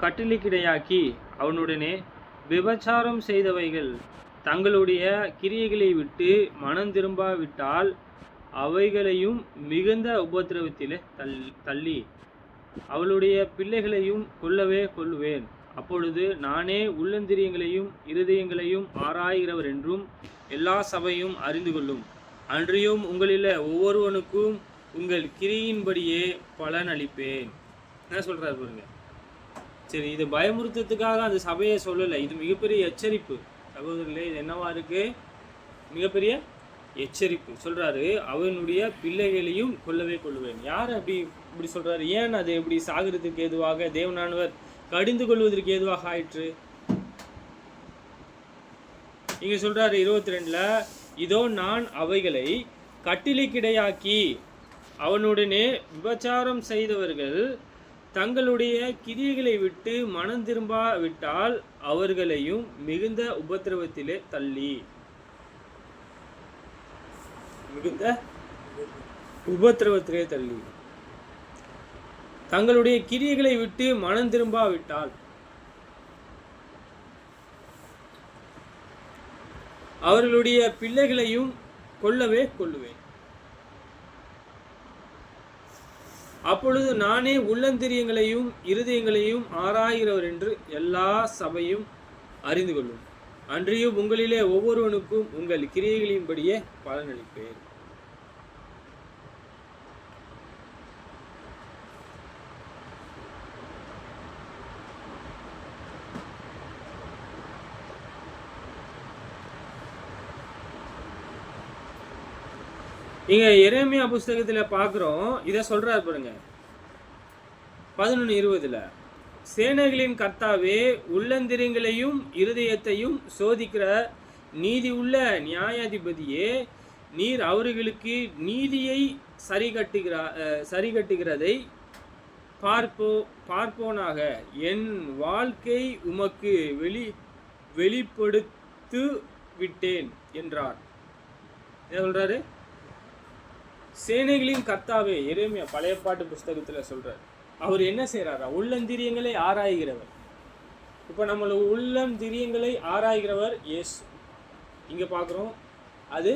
கட்டளைக்கிடையாக்கி அவனுடனே விபச்சாரம் செய்தவைகள் தங்களுடைய கிரியைகளை விட்டு மனம் திரும்பாவிட்டால் அவைகளையும் மிகுந்த உபத்திரவத்திலே தள்ளி அவளுடைய பிள்ளைகளையும் கொல்லுவேன். அப்பொழுது நானே உள்ளந்திரியங்களையும் இருதயங்களையும் ஆராய்கிறவர் என்றும் எல்லா சபையும் அறிந்து கொள்ளும். அன்றியும் உங்களில் ஒவ்வொருவனுக்கும் உங்கள் கிரியின்படியே பலன் அளிப்பேன். என்ன சொல்றாரு பாருங்க. சரி, இது பயமுறுத்தத்துக்காக அந்த சபையை சொல்லலை, இது மிகப்பெரிய எச்சரிப்பு சகோதரர்களே. இது என்னவா இருக்கு? மிகப்பெரிய எச்சரிப்பு. சொல்றாரு, அவனுடைய பிள்ளைகளையும் கொல்லுவேன். யார் இப்படி சொல்றாரு? ஏன் அது எப்படி சாகிறதுக்கு ஏதுவாக தேவனானவர் கடிந்து கொள்வதற்கு ஏதுவாக ஆயிற்று? இங்க சொல்றாரு 22ல், இதோ நான் அவைகளை கட்டளைக்கிடையாக்கி அவனுடனே விபச்சாரம் செய்தவர்கள் தங்களுடைய கிரியைகளை விட்டு மனம் திரும்பாவிட்டால் அவர்களையும் மிகுந்த உபத்திரவத்திலே தள்ளி தங்களுடைய கிரியைகளை விட்டு மனம் திரும்பாவிட்டால் அவர்களுடைய பிள்ளைகளையும் கொல்லவே கொல்லுவேன். அப்பொழுது நானே உள்ளந்திரியங்களையும் இருதயங்களையும் ஆராய்கிறவர் என்று எல்லா சபையும் அறிந்து கொள்ளும். அன்றியும் உங்களிலே ஒவ்வொருவனுக்கும் உங்கள் கிரியைகளின்படியே பலனளிப்பேன். இங்க எரேமியா புஸ்தகத்துல பாக்குறோம், இதை சொல்றாரு பாருங்க 11:20. சேனைகளின் கர்த்தாவே, உள்ளந்திரியங்களையும் இருதயத்தையும் சோதிக்கிற நீதி உள்ள நியாயாதிபதியே, நீர் அவர்களுக்கு நீதியை சரிகட்டுகிறதை பார்ப்போனாக. என் வாழ்க்கை உமக்கு வெளிப்படுத்து விட்டேன் என்றார். என்ன சொல்றாரு? சேனைகளின் கர்த்தாவே, எரேமியா பழைய பாட்டு புஸ்தகத்துல சொல்றாரு. அவர் என்ன செய்யறாரா? உள்ளந்திரியங்களை ஆராய்கிறவர். இப்ப நம்மள உள்ளந்திரியங்களை ஆராய்கிறவர் இயேசு. இங்க பாக்குறோம், அது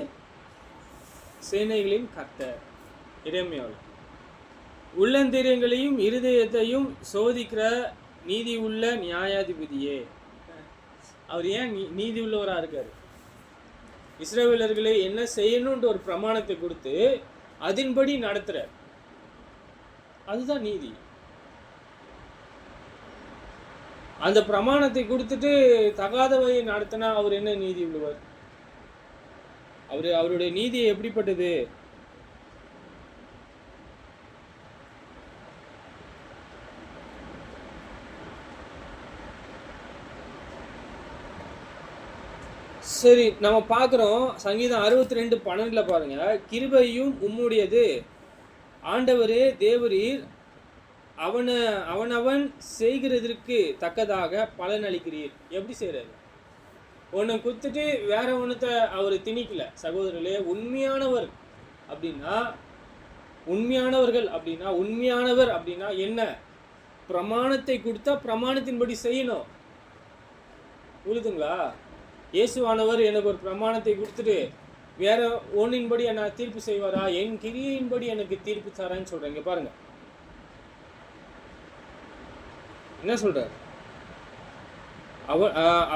சேனைகளின் கர்த்தர் எரேமியாவில். உள்ளந்திரியங்களையும் இருதயத்தையும் சோதிக்கிற நீதி உள்ள நியாயாதிபதியே. அவர் ஏன் நீதி உள்ளவராக இருக்காரு? இஸ்ரவேலர்களை என்ன செய்யணும்ன்ற ஒரு பிரமாணத்தை கொடுத்து அதன்படி நடத்துறார். அதுதான் நீதி. அந்த பிரமாணத்தை கொடுத்துட்டு தகாதவையை நடத்தினா அவர் என்ன நீதி உள்ளவர்? அவருடைய நீதி எப்படிப்பட்டது? சரி, நம்ம பார்க்குறோம் சங்கீதம் 62:12 பாருங்க. கிருபையும் உம்முடையது, ஆண்டவரே தேவரீர் அவனவன் செய்கிறதற்கு தக்கதாக பலனளிக்கிறீர். எப்படி செய்கிறாரு? ஒன்று குத்துட்டு வேற ஒன்றத்தை அவர் திணிக்கல. சகோதரர்களே, உண்மையானவர்கள் அப்படின்னா உண்மையானவர் அப்படின்னா என்ன? பிரமாணத்தை கொடுத்தா பிரமாணத்தின்படி செய்யணும். புரியுதுங்களா? இயேசுவானவர் எனக்கு ஒரு பிரமாணத்தை கொடுத்துட்டு வேற ஒன்றின்படி என்ன தீர்ப்பு செய்வாரா? என் கிரியையின்படி எனக்கு தீர்ப்பு தரேன்னு சொல்றேங்க. பாருங்க என்ன சொல்றார்?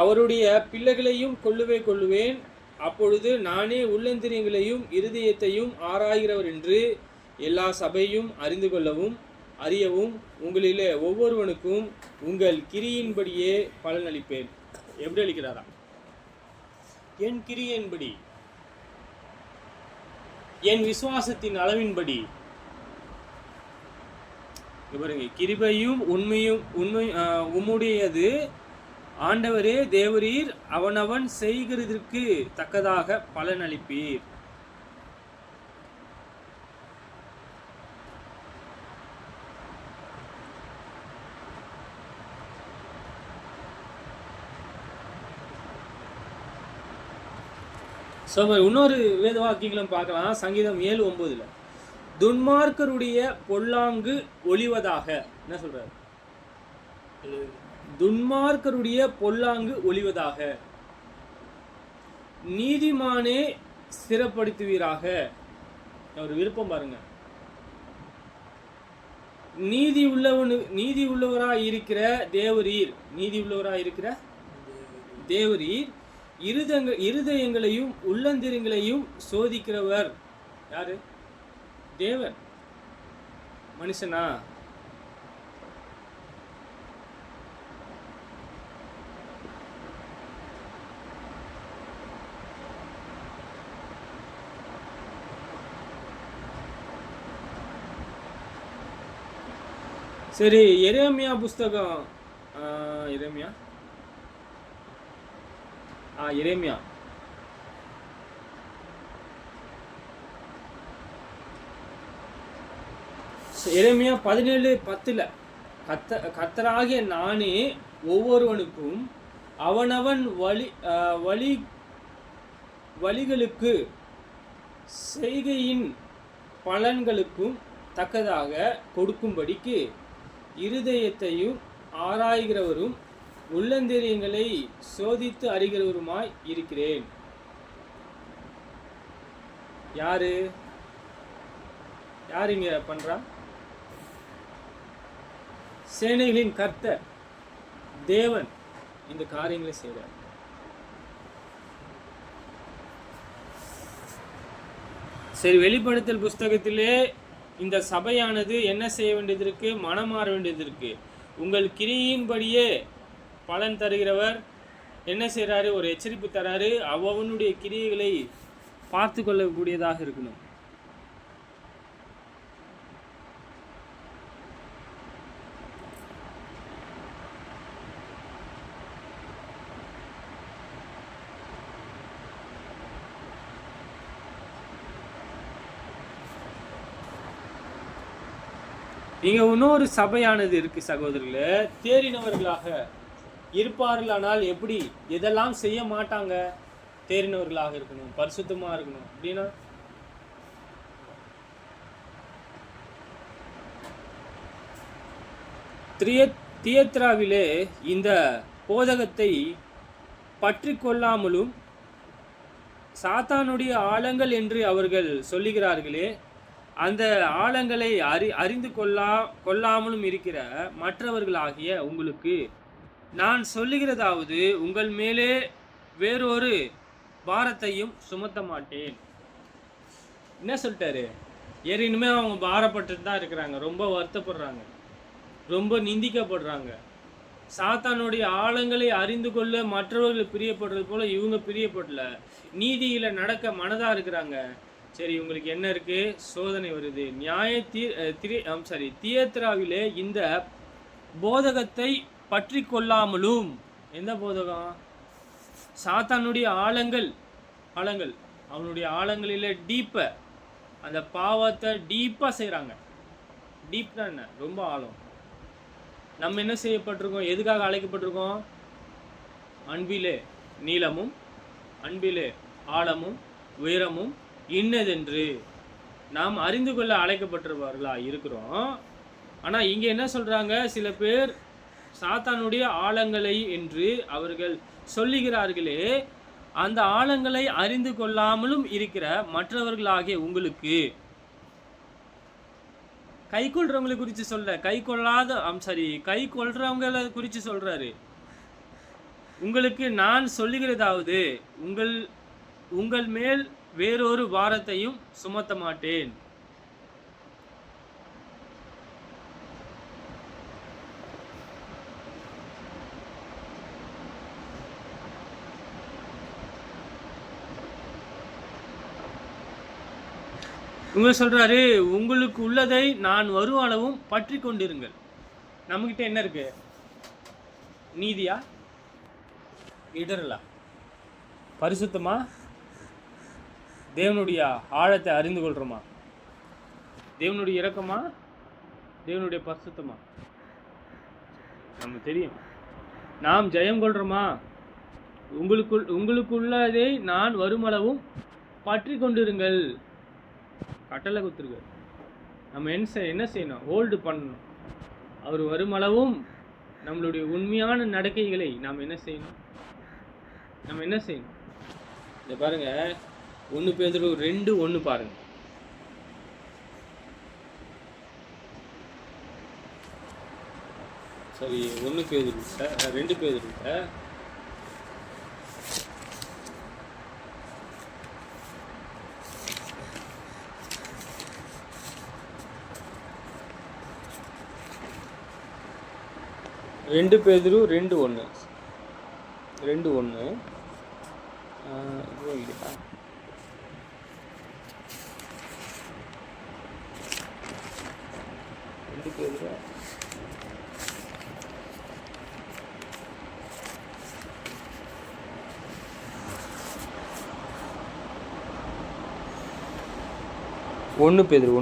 அவருடைய பிள்ளைகளையும் கொல்லுவேன், அப்பொழுது நானே உள்ளந்திரியங்களையும் இருதயத்தையும் ஆராய்கிறவர் என்று எல்லா சபையும் அறிந்து கொள்ளவும் அறியவும் உங்களிலே ஒவ்வொருவனுக்கும் உங்கள் கிரியின்படியே பலனளிப்பேன். எப்படி அளிக்கிறாரா? என் கிரியின்படி, என் விசுவாசத்தின் அளவின்படி. பாருங்க, கிருபையும் உம்முடையது, ஆண்டவரே தேவரீர் அவனவன் செய்கிறதற்கு தக்கதாக பலனளிப்பீர். இன்னொரு வேத வாக்கியங்களும் பார்க்கலாம். சங்கீதம் 7:9. துன்மார்க்கருடைய பொல்லாங்கு ஒளிவதாக. என்ன சொல்றாரு? துன்மார்க்கருடைய பொல்லாங்கு ஒளிவதாக, நீதிமானே ஸ்திரப்படுத்துவீராக. அவர் விருப்பம் பாருங்க. நீதி உள்ளவராய் இருக்கிற தேவரீர் இருதயங்களையும் உள்ளந்திரியங்களையும் சோதிக்கிறவர். யாரு? தேவன். மனுஷனா? சரி, எரேமியா புஸ்தகம் எரேமியா எரேமியா 17:10. கர்த்தராகிய நானே ஒவ்வொருவனுக்கும் அவனவன் வழிகளுக்கு செய்கையின் பலன்களுக்கும் தக்கதாக கொடுக்கும்படிக்கு இருதயத்தையும் ஆராய்கிறவரும் உள்ளந்திரியங்களை சோதித்து அறிகிறவருமாய் இருக்கிறேன். யாரு யார் இங்க பண்றா? சேனைகளின் கர்த்தர் தேவன் இந்த காரியங்களை செய்கிறார். சரி, வெளிப்படுத்தல் புஸ்தகத்திலே இந்த சபையானது என்ன செய்ய வேண்டியது இருக்கு? மனம் மாற வேண்டியது இருக்கு. உங்கள் கிரியின்படியே பலன் தருகிறவர் என்ன செய்கிறாரு? ஒரு எச்சரிப்பு தராரு. அவனுடைய கிரியைகளை பார்த்து கொள்ளக்கூடியதாக இருக்கணும். இங்க இன்னொரு சபையானது இருக்கு சகோதரர்களே. தேறினவர்களாக இருப்பார்களானால் எப்படி? இதெல்லாம் செய்ய மாட்டாங்க. தேறினவர்களாக இருக்கணும், பரிசுத்தமா இருக்கணும். அப்படின்னா தியத்ராவிலே இந்த போதகத்தை பற்றி கொள்ளாமலும் சாத்தானுடைய ஆழங்கள் என்று அவர்கள் சொல்லுகிறார்களே, அந்த ஆழங்களை அறிந்து கொள்ளாமலும் இருக்கிற மற்றவர்களாகிய உங்களுக்கு நான் சொல்லுகிறதாவது, உங்கள் மேலே வேறொரு பாரத்தையும் சுமத்த மாட்டேன். என்ன சொல்லிட்டாரு? ஏற்கனவே அவங்க பாரப்பட்டு தான் இருக்கிறாங்க, ரொம்ப வருத்தப்படுறாங்க, ரொம்ப நிந்திக்கப்படுறாங்க. சாத்தானுடைய ஆழங்களை அறிந்து கொள்ள மற்றவர்கள் பிரியப்படுறது போல இவங்க பிரியப்படல, நீதியில நடக்க மனதா இருக்கிறாங்க. சரி, உங்களுக்கு என்ன இருக்கு? சோதனை வருது. தியத்ராவிலே இந்த போதகத்தை பற்றி கொள்ளாமலும், எந்த போதகம்? சாத்தானுடைய ஆழங்கள் அவனுடைய ஆழங்களில டீப்ப, அந்த பாவத்தை டீப்பா செய்யறாங்க. டீப்னா என்ன? ரொம்ப ஆழம். நம்ம என்ன செய்யப்பட்டிருக்கோம்? எதுக்காக அழைக்கப்பட்டிருக்கோம்? அன்பிலே நீளமும் அன்பிலே ஆழமும் உயரமும் இன்னதென்று நாம் அறிந்து கொள்ள அழைக்கப்பட்டவர்களா இருக்கிறோம். ஆனா இங்க என்ன சொல்றாங்க? சில பேர் சாத்தானுடைய ஆழங்களை என்று அவர்கள் சொல்லுகிறார்களே, அந்த ஆழங்களை அறிந்து கொள்ளாமலும் இருக்கிற மற்றவர்களாகிய உங்களுக்கு, கை கொள்றவங்களை குறித்து சொல்ல, கை கொள்றவங்களை குறித்து சொல்றாரு. உங்களுக்கு நான் சொல்லுகிறதாவது, உங்கள் மேல் வேறொரு பாரத்தையும் சுமத்த மாட்டேன். உங்க சொல்றாரு, உங்களுக்கு உள்ளதை நான் வரும் அளவும் பற்றி கொண்டிருங்கள். நம்மகிட்ட என்ன இருக்கு? நீதியா, இடரலா, பரிசுத்தமா, தேவனுடைய ஆழத்தை அறிந்து கொள்றோமா, தேவனுடைய இரக்கமா, தேவனுடைய பரிசுத்தமா? நம்ம தெரியும். நாம் ஜெயம் கொள்றோமா? உங்களுக்குள்ளதை நான் வருமளவும் பற்றி கொண்டிருங்கள். கட்டளை கொடுத்துருக்கு. நம்ம என்ன செய்யணும்? ஹோல்டு பண்ணணும். அவர் வருமளவும் நம்மளுடைய உண்மையான நடக்கைகளை நாம் என்ன செய்யணும்? இதை பாருங்க, 1 பேதுரு 2:1 பாருங்க. சரி, 1 பேதுரு 2 பேதுரு 2 பேதுரு 2:1 2:1 இல்லையா?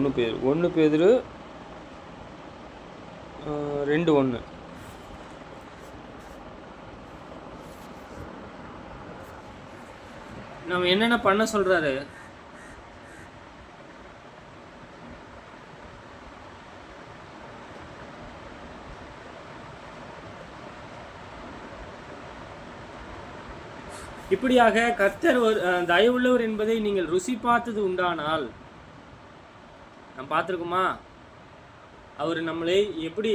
பேதுரு 1 பேதுரு 2:1. நம்ம என்னென்ன பண்ண சொல்றாரு? இப்படியாக கர்த்தர் தயவுள்ளவர் என்பதை நீங்கள் ருசி பார்த்தது உண்டானால், நாம் பார்த்துருக்கோமா? அவர் நம்மளை எப்படி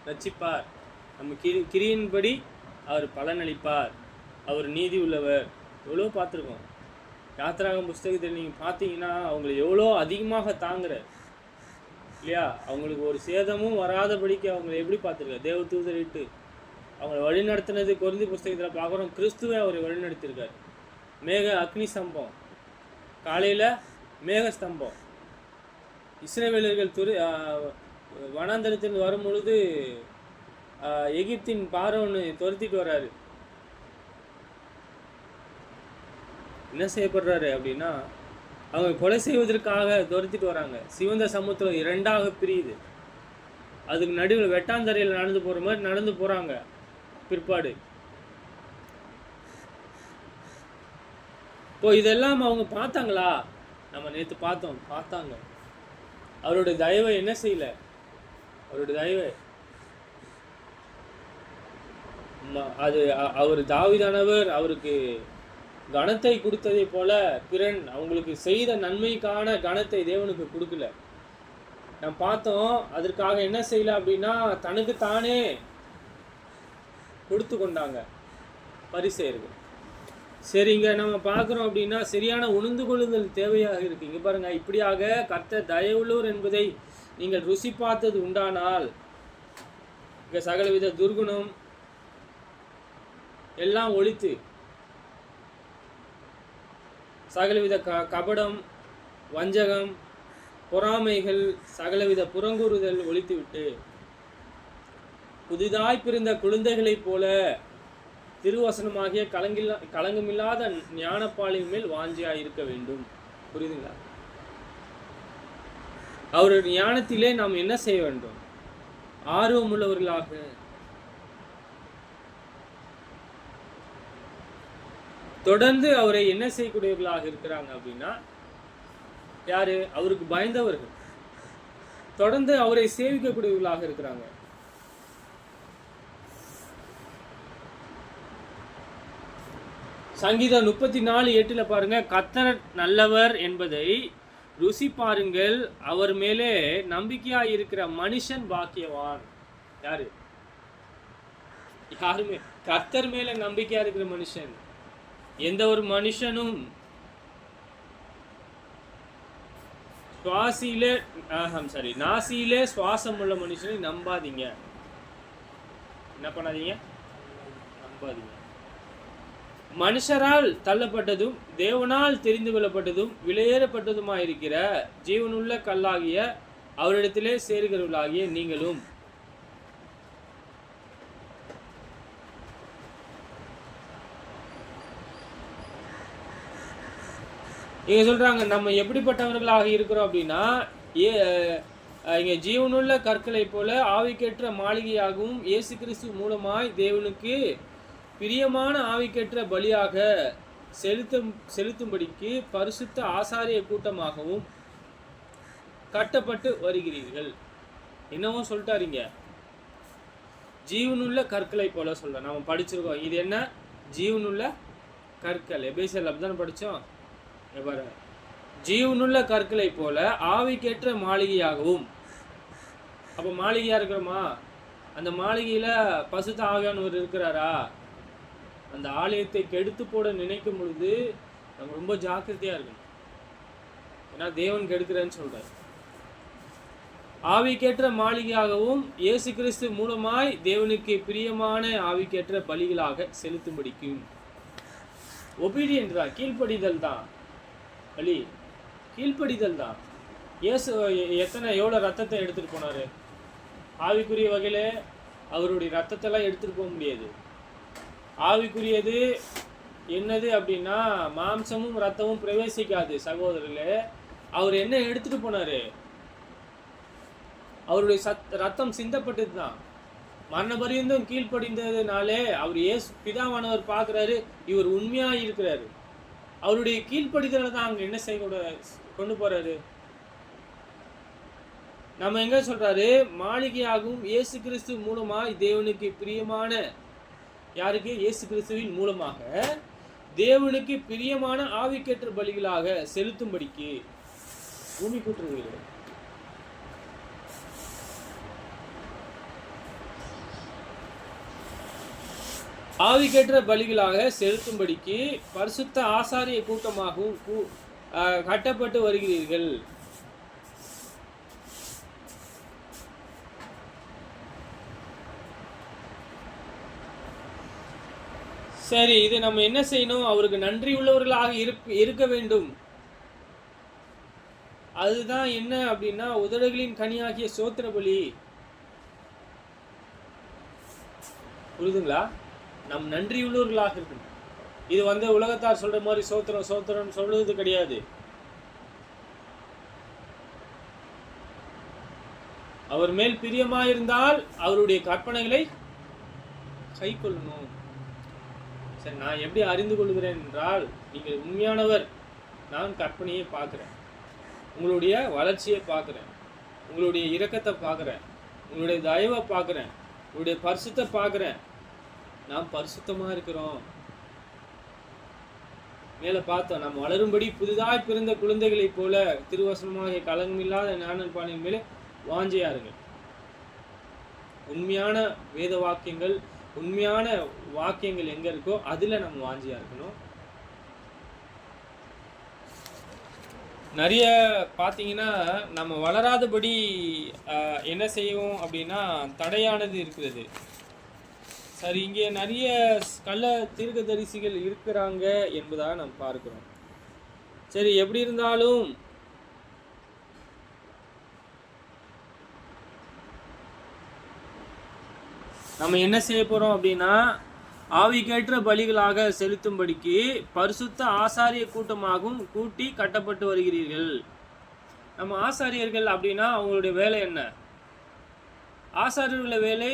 ரட்சிப்பார், நம்ம கிரியின்படி அவர் பலனளிப்பார், அவர் நீதி உள்ளவர், எவ்வளோ பார்த்துருக்கோம். யாத்திராகம் புஸ்தகத்தில் நீங்கள் பார்த்தீங்கன்னா அவங்களை எவ்வளோ அதிகமாக தாங்குற இல்லையா? அவங்களுக்கு ஒரு சேதமும் வராதபடிக்கு அவங்களை எப்படி பார்த்துருக்காரு? தேவ தூதரிட்டு அவங்களை வழிநடத்தினது கொரிந்தி புஸ்தகத்தில் பார்க்குறோம். கிறிஸ்துவை அவரை வழிநடத்தியிருக்கார். மேக அக்னி ஸ்தம்பம், காலையில் மேக ஸ்தம்பம். இஸ்ரவேலர்கள் வனாந்தரத்தில் வரும் பொழுது எகிப்தின் பார்வோன் துரத்திட்டு வர்றாரு. என்ன செய்யப்படுறாரு அப்படின்னா, அவங்க கொலை செய்வதற்காக துரத்திட்டு வராங்க. சிவந்த சமுத்திரம் இரண்டாக பிரியுது. அதுக்கு நடுவில் வெட்டாந்தரையில் நடந்து போகிற மாதிரி நடந்து போகிறாங்க. பிற்பாடு இப்போ இதெல்லாம் அவங்க பார்த்தாங்களா? நம்ம நேற்று பார்த்தாங்க. அவருடைய தயவை என்ன செய்யல? அவருடைய தயவை அது அவர் தாவீதானவர் அவருக்கு கனத்தை கொடுத்ததை போல பிறன் அவங்களுக்கு செய்த நன்மைக்கான கனத்தை தேவனுக்கு கொடுக்கல. நாம் பார்த்தோம். அதற்காக என்ன செய்யல அப்படின்னா, தனக்கு தானே கொடுத்து கொண்டாங்க பரிசேயர்கள். சரிங்க, நம்ம பார்க்குறோம் அப்படின்னா சரியான உணர்ந்து கொள்ளுதல் தேவையாக இருக்கு. இங்கே பாருங்க, இப்படியாக கர்த்தர் தயவுள்ளவர் என்பதை நீங்கள் ருசி பார்த்தது உண்டானால், இங்கே சகலவித துர்குணம் எல்லாம் ஒழித்து, சகலவித கபடம், வஞ்சகம், பொறாமைகள், சகலவித புறங்கூறுதல் ஒழித்துவிட்டு புதிதாய் பிறந்த குழந்தைகளைப் போல திருவசனமாகிய களங்கமில்லாத ஞானப்பாலின் மேல் வாஞ்சியாய் இருக்க வேண்டும். புரியுதுங்களா? அவருடைய ஞானத்திலே நாம் என்ன செய்ய வேண்டும்? ஆர்வமுள்ளவர்களாக, தொடர்ந்து அவரை என்ன செய்யக்கூடியவர்களாக இருக்கிறாங்க அப்படின்னா, யாரு? அவருக்கு பயந்தவர்கள் தொடர்ந்து அவரை சேவிக்கக்கூடியவர்களாக இருக்கிறாங்க. சங்கீதம் 34:8 பாருங்க, கர்த்தர் நல்லவர் என்பதை ருசி பாருங்கள், அவர் மேலே நம்பிக்கையா இருக்கிற மனுஷன் பாக்கியவான். யாரு? யாருமே கர்த்தர் மேல நம்பிக்கையா இருக்கிற மனுஷன். எந்த ஒரு மனுஷனும் நாசியிலே சுவாசம் உள்ள மனுஷனை நம்பாதீங்க. என்ன பண்ணாதீங்க? நம்பாதீங்க. மனுஷரால் தள்ளப்பட்டதும் தேவனால் தெரிந்து கொள்ளப்பட்டதும் விலையேறப்பட்டதுமாயிருக்கிற ஜீவனுள்ள கல்லாகிய அவரிடத்திலே சேர்கிறவர்களாகிய நீங்களும் இங்க சொல்றாங்க, நம்ம எப்படிப்பட்டவர்களாக இருக்கிறோம் அப்படின்னா, இங்க ஜீவனுள்ள கற்களை போல ஆவிக்கேற்ற மாளிகையாகவும் இயேசு கிறிஸ்து மூலமாய் தேவனுக்கு பிரியமான ஆவிக்கேற்ற பலியாக செலுத்தும்படிக்கு பரிசுத்த ஆசாரிய கூட்டமாகவும் கட்டப்பட்டு வருகிறீர்கள். என்னவும் சொல்லிட்டாருங்க, ஜீவனுள்ள கற்களை போல சொல்ற. நம்ம படிச்சிருக்கோம். இது என்ன? ஜீவனுள்ள கற்கள். எபேசியர் அப்படிதான் படித்தோம். ஜீவனுள்ள கற்களை போல ஆவிக்கேற்ற மாளிகையாகவும். அப்போ மாளிகையா இருக்கிறோமா? அந்த மாளிகையில பசுத்த ஆவியானவர் இருக்கிறாரா? அந்த ஆலயத்தை கெடுத்து போட நினைக்கும் பொழுது நம்ம ரொம்ப ஜாக்கிரதையா இருக்கணும். ஏன்னா தேவன் கெடுக்கிறேன்னு சொல்றாரு. ஆவிக்கேற்ற மாளிகையாகவும் இயேசு கிறிஸ்து மூலமாய் தேவனுக்கு பிரியமான ஆவிக்கேற்ற பலிகளாக செலுத்தும்படிக்கும். ஒபீடியன்ட் தான், கீழ்ப்படிதல் தான். பலி கீழ்ப்படிதல் தான். இயேசு எவ்வளோ ரத்தத்தை எடுத்துகிட்டு போனார்? ஆவிக்குரிய வகையில் அவருடைய ரத்தத்தெல்லாம் எடுத்துகிட்டு போக முடியாது. ஆவிக்குரியது என்னது அப்படின்னா, மாம்சமும் ரத்தமும் பிரவேசிக்காது சகோதரர்களே. அவர் என்ன எடுத்துகிட்டு போனார்? அவருடைய ரத்தம் சிந்தப்பட்டது தான். மரண பரியந்தம் கீழ்ப்படிந்ததுனாலே அவர் பிதாவானவர் பார்க்குறாரு, இவர் உண்மையாக இருக்கிறாரு. அவருடைய கீழ்ப்படிதலை தான் அங்கே என்ன செய்ய கொண்டு போறாரு. நம்ம எங்க சொல்றாரு? மாளிகையாகவும் இயேசு கிறிஸ்து மூலமாய் தேவனுக்கு பிரியமான, யாருக்கு? இயேசு கிறிஸ்துவின் மூலமாக தேவனுக்கு பிரியமான ஆவிக்கேற்ற பலிகளாக செலுத்தும்படிக்கு பூமி கூட்டுறவுகள் ஆவிக்கேற்ற பலிகளாக செலுத்தும்படிக்கு பரிசுத்த ஆசாரிய கூட்டமாகவும் கட்டப்பட்டு வருகிறீர்கள். சரி, இது நம்ம என்ன செய்யணும்? அவருக்கு நன்றி உள்ளவர்களாக இருக்க வேண்டும். அதுதான் என்ன அப்படின்னா உதடுகளின் கனியாகிய சோத்திர பலி. புரியுதுங்களா? நம் நன்றி உள்ளவர்களாக இருக்கணும். இது உலகத்தார் சொல்ற மாதிரி சோத்திரம் சோத்திரம் சொல்றது கிடையாது. அவர் மேல் பிரியமாயிருந்தால் அவருடைய கற்பனைகளை கை கொள்ளணும். சரி, நான் எப்படி அறிந்து கொள்கிறேன் என்றால், நீங்கள் உண்மையானவர். நான் கற்பனையை பார்க்குறேன், உங்களுடைய வளர்ச்சியை பார்க்குறேன், உங்களுடைய இரக்கத்தை பார்க்குறேன், உங்களுடைய தயவை பார்க்குறேன், உங்களுடைய பரிசுத்தை பார்க்குறேன். நாம் பரிசுத்தமாக இருக்கிறோம். மேலே பார்த்தோம், நாம் வளரும்படி புதிதாய் பிறந்த குழந்தைகளைப் போல திருவசனமாக களங்கமில்லாத ஞானல் பானையின் மேலே வாஞ்சையாருங்கள். உண்மையான வேத வாக்கியங்கள், உண்மையான வாக்கியங்கள் எங்க இருக்கோ அதுல நம்ம வாஞ்சியா இருக்கணும். நிறைய பார்த்தீங்கன்னா நம்ம வளராதபடி என்ன செய்வோம் அப்படின்னா தடையானது இருக்கிறது. சரி, இங்கே நிறைய கள்ள தீர்க்கதரிசிகள் இருக்கிறாங்க என்பதாக நாம் பார்க்கிறோம். சரி, எப்படி இருந்தாலும் நம்ம என்ன செய்ய போகிறோம் அப்படின்னா ஆவிக்கேற்ற பலிகளாக செலுத்தும்படிக்கு பரிசுத்த ஆசாரிய கூட்டமாகவும் கூட்டி கட்டப்பட்டு வருகிறீர்கள். நம்ம ஆசாரியர்கள் அப்படின்னா அவங்களுடைய வேலை என்ன? ஆசாரியர்கள வேலை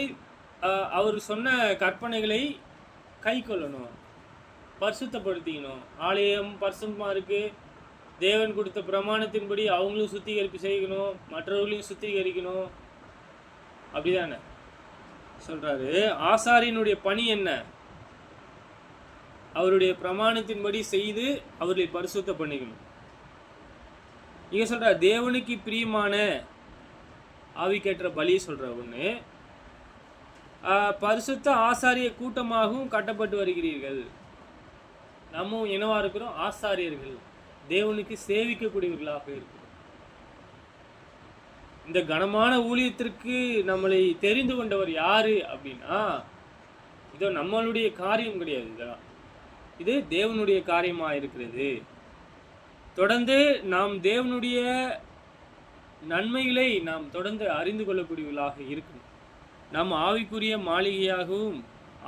அவர் சொன்ன கற்பனைகளை கை கொள்ளணும், பரிசுத்தப்படுத்திக்கணும். ஆலயம் பரிசுத்தமாக இருக்குது, தேவன் கொடுத்த பிரமாணத்தின்படி அவங்களும் சுத்திகரிப்பு செய்யணும், மற்றவர்களையும் சுத்திகரிக்கணும். அப்படிதானே சொல்றாரு. ஆசாரியனுடைய பணி என்ன? அவருடைய பிரமாணத்தின்படி செய்து அவர்களை பரிசுத்த பண்ணிக்கணும். இங்க சொல்ற தேவனுக்கு பிரியமான ஆவிக்கேற்ற பலி சொல்ற ஒண்ணு, பரிசுத்த ஆசாரிய கூட்டமாகவும் கட்டப்பட்டு வருகிறீர்கள். நம்ம என்னவா இருக்கிறோம்? ஆசாரியர்கள், தேவனுக்கு சேவிக்கக்கூடியவர்களாக இருக்கிறோம். இந்த கனமான ஊழியத்திற்கு நம்மளை தெரிந்து கொண்டவர் யாரு அப்படின்னா, இதோ நம்மளுடைய காரியம் கிடையாது, இதெல்லாம் இது தேவனுடைய காரியமா இருக்கிறது. தொடர்ந்து நாம் தேவனுடைய நன்மைகளை நாம் தொடர்ந்து அறிந்து கொள்ளக்கூடியவர்களாக இருக்கணும். நாம் ஆவிக்குரிய மாளிகையாகவும்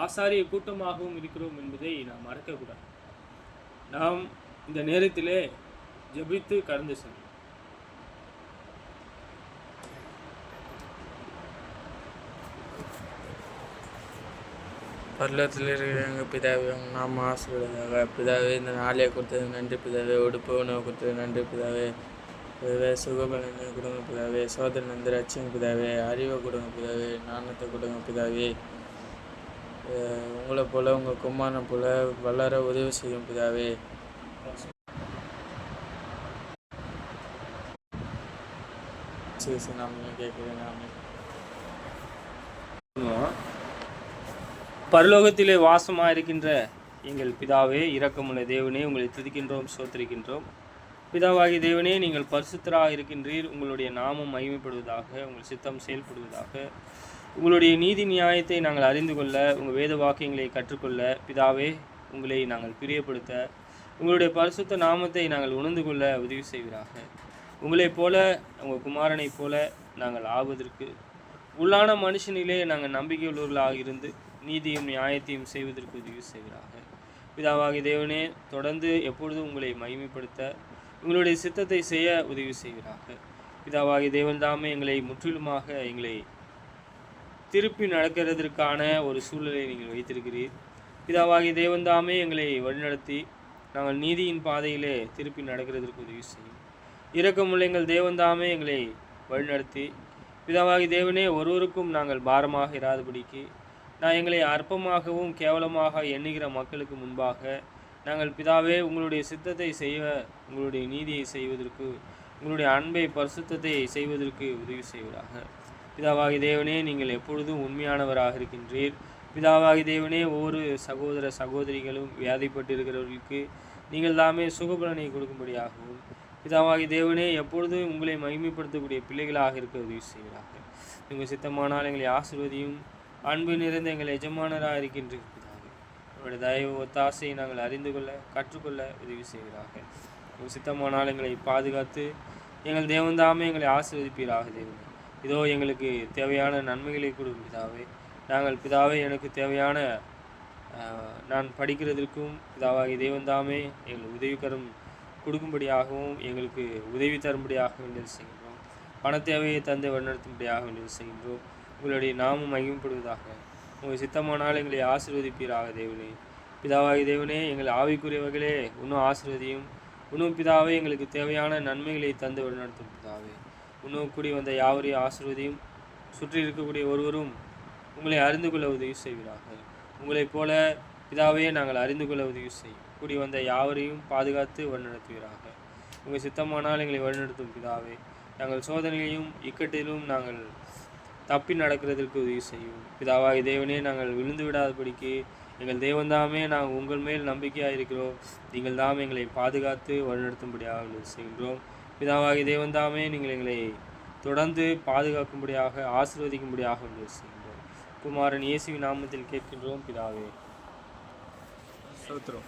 ஆசாரிய கூட்டமாகவும் இருக்கிறோம் என்பதை நாம் மறக்கக்கூடாது. நாம் இந்த நேரத்திலே ஜெபித்து கடந்து செல்வோம். பரலோகத்தில் இருக்கிற எங்கள் பிதாவே, உங்கள் நாம ஆசீர்வதியாக. பிதாவே, இந்த நாளையை கொடுத்தது நன்றி பிதாவே. உடுப்பு உணவு கொடுத்தது நன்றி பிதாவே. பிதாவே, சுகபலனை கொடுங்க பிதாவே. சோதனை வந்து ரட்சிங்க பிதாவே. அறிவை கொடுங்க பிதாவே. ஞானத்தை கொடுங்க பிதாவே. உங்களை போல உங்கள் குமாரனை போல வளர உதவி செய்யும் பிதாவே. நாம கேட்குறேன். நாம பரலோகத்திலே வாசமாக இருக்கின்ற எங்கள் பிதாவே, இரக்கமுள்ள தேவனே, உங்களை துதிக்கின்றோம், ஸ்தோத்திரிக்கின்றோம். பிதாவாகிய தேவனே, நீங்கள் பரிசுத்தராக இருக்கின்றீர். உங்களுடைய நாமம் மகிமைப்படுவதாக, உங்கள் சித்தம் செயல்படுவதாக. உங்களுடைய நீதி நியாயத்தை நாங்கள் அறிந்து கொள்ள, உங்கள் வேத வாக்கியங்களை கற்றுக்கொள்ள பிதாவே, உங்களை நாங்கள் பிரியப்படுத்த, உங்களுடைய பரிசுத்த நாமத்தை நாங்கள் உணர்ந்து கொள்ள உதவி செய்வீராக. உங்களைப் போல, உங்கள் குமாரனைப் போல நாங்கள் ஆவதற்கு, உள்ளான மனுஷனிலே நாங்கள் நம்பிக்கையுள்ளவர்களாக இருந்து நீதியும் நியாயத்தையும் செய்வதற்கு உதவி செய்கிறாங்க. பிதாவாகிய தேவனே, தொடர்ந்து எப்பொழுதும் உங்களை மகிமைப்படுத்த, உங்களுடைய சித்தத்தை செய்ய உதவி செய்கிறாங்க. பிதாவாகிய தேவன் தாமே எங்களை முற்றிலுமாக எங்களை திருப்பி நடக்கிறதற்கான ஒரு சூழலை நீங்கள் வைத்திருக்கிறீர். பிதாவாகிய தேவன் தாமே எங்களை வழிநடத்தி நாங்கள் நீதியின் பாதையிலே திருப்பி நடக்கிறதற்கு உதவி செய்யும். இரக்கமுள்ள எங்கள் தேவன் தாமே எங்களை வழிநடத்தி, பிதாவாகிய தேவனே, ஒருவருக்கும் நாங்கள் பாரமாக இராதபடிக்கு, நான் எங்களை அற்பமாகவும் கேவலமாக எண்ணுகிற மக்களுக்கு முன்பாக நாங்கள் பிதாவே உங்களுடைய சித்தத்தை செய்ய, உங்களுடைய நீதியை செய்வதற்கு, உங்களுடைய அன்பை பரிசுத்தத்தை செய்வதற்கு உதவி செய்வதாக. பிதாவாகி தேவனே, நீங்கள் எப்பொழுதும் உண்மையானவராக இருக்கின்றீர். பிதாவாகி தேவனே, ஒவ்வொரு சகோதர சகோதரிகளும் வியாதிப்பட்டிருக்கிறவர்களுக்கு நீங்கள் தாமே சுகபலனை கொடுக்கும்படியாகவும், பிதாவாகி தேவனே, எப்பொழுதும் உங்களை மகிமைப்படுத்தக்கூடிய பிள்ளைகளாக இருக்க உதவி செய்வதாக. உங்கள் சித்தமானால் எங்களை ஆசீர்வதியும். அன்பு நிறைந்த எங்கள் எஜமானராக இருக்கின்ற பிதாவே, உங்களுடைய தயவு ஒத்தாசையை நாங்கள் அறிந்து கொள்ள கற்றுக்கொள்ள உதவி செய்வதாக. உங்கள் சித்தமானால் எங்களை பாதுகாத்து எங்கள் தேவன்தாமே எங்களை ஆசீர்வதிப்பீராக. தேவனே, இதோ எங்களுக்கு தேவையான நன்மைகளை கொடுக்கும் பிதாவே. நாங்கள் பிதாவே, எனக்கு தேவையான நான் படிக்கிறதற்கும் பிதாவாகி தேவன்தாமே எங்கள் உதவிக்கரம் கொடுக்கும்படியாகவும் எங்களுக்கு உதவி தரும்படியாக வேண்டியது செய்கின்றோம். பண தேவையை தந்தை வழிநடத்தும்படியாக வேண்டியது செய்கின்றோம். உங்களுடைய நாமம் மகிமைப்படுவதாக. உங்கள் சித்தமானால் எங்களை ஆசீர்வதிப்பீராக. தேவனே, பிதாவாகி தேவனே, எங்கள் ஆவிக்குரியவர்களே இன்னும் ஆசீர்வதியும். இன்னும் பிதாவே, எங்களுக்கு தேவையான நன்மைகளை தந்து வழிநடத்தும் பிதாவே. இன்னும் கூடி வந்த யாவரையும் ஆசீர்வதியும். சுற்றி இருக்கக்கூடிய ஒருவரும் உங்களை அறிந்து கொள்ள உதவி செய்வீராக. உங்களைப் போல பிதாவே நாங்கள் அறிந்து கொள்ள உதவி செய்யும். கூடி வந்த யாவரையும் பாதுகாத்து வழிநடத்துவீராக. உங்கள் சித்தமானால் எங்களை வழிநடத்தும் பிதாவே. நாங்கள் சோதனையிலும் இக்கட்டிலும் நாங்கள் தப்பி நடக்கிறதற்கு உதவி செய்யும். பிதாவாகி தேவனே, நாங்கள் விழுந்து விடாதபடிக்கு எங்கள் தேவன்தாமே நாங்கள் உங்கள் மேல் நம்பிக்கையாக இருக்கிறோம். நீங்கள் தாம் எங்களை பாதுகாத்து வழிநடத்தும்படியாக செய்கின்றோம். பிதாவாகி தேவன்தாமே நீங்கள் எங்களை தொடர்ந்து பாதுகாக்கும்படியாக ஆசீர்வதிக்கும்படியாக செய்கின்றோம். குமாரன் இயேசுவின் நாமத்தில் கேட்கின்றோம் பிதாவே. சோத்திரம்.